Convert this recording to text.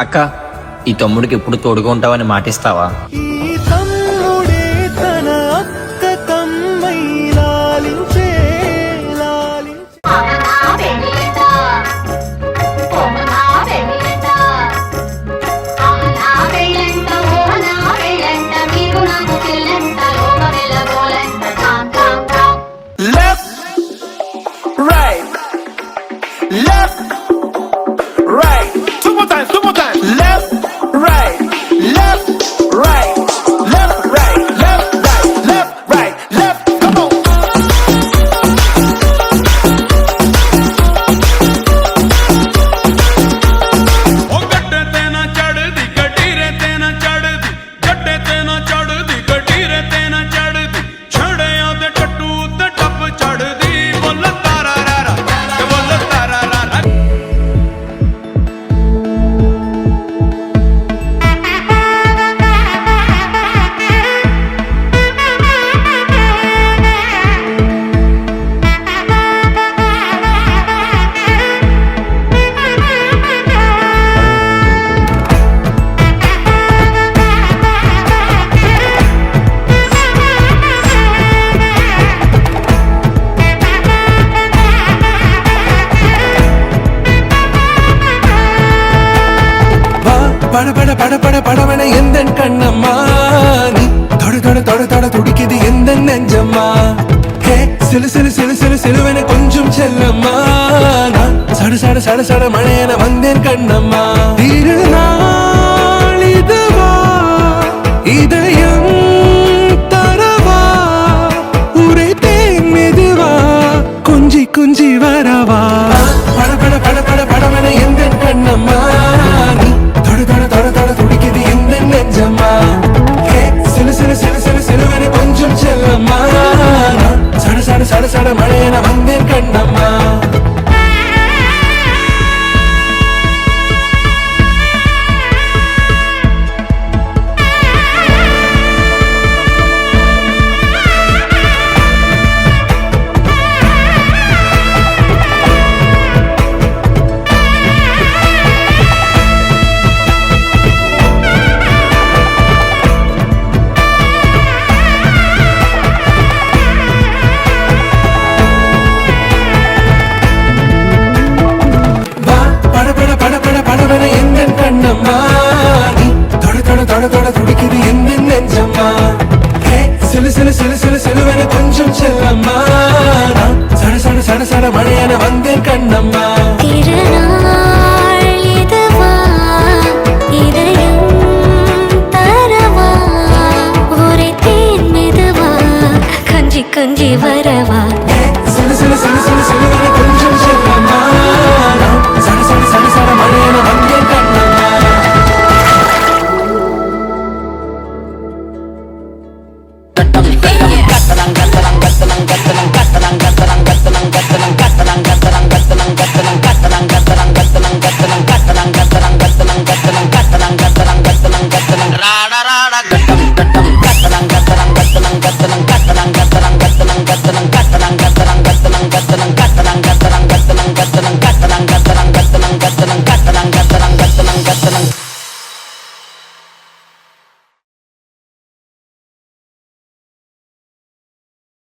అక్క, ఈ తమ్ముడికి ఎప్పుడు తోడుగా ఉంటావని మాటిస్తావా? படவன எந்த கண்ணம்மா நீ தொட தொட தொட தொட துடிக்குது எந்த நெஞ்சம்மா ஹே சிலு சிலு சிலு சிலு சிலுவன கொஞ்சம் செல்லம்மா நான் சட சட சட சட மழையன வந்தேன் கண்ணம்மா திருநாள் இதுவா இதயம் தரவா உரைத்தேன் மெதுவா கொஞ்சி கொஞ்சி வரவா பட பட பட பட படவன எந்த கண்ணம்மா நீ தொட தொட தொட தொட துடிக்குது எந்த நெஞ்சம்மா ஹே சிலு சிலு சிலு சிலு சிலுவன கொஞ்சம் செல்லம்மா சட சட சட சட மழையன வந்தேன் கண்ணம்மா கண்ணம்மா நீ தொட தொட தொட தொட துடிக்குது எந்த நெஞ்சம்மா ஹே சிலு சிலு சிலு சிலு சிலுவன கொஞ்சம் செல்லம்மா நான் சட சட சட சட மழையன வந்தேன் கண்ணம்மா திருநாள் இதுவா இதயம் தரவா உரைத்தேன் மெதுவா கொஞ்சி கொஞ்சி வரவா சிலு சிலு சிலு சிலு சிலுவன கொஞ்சம் செல்லம்மா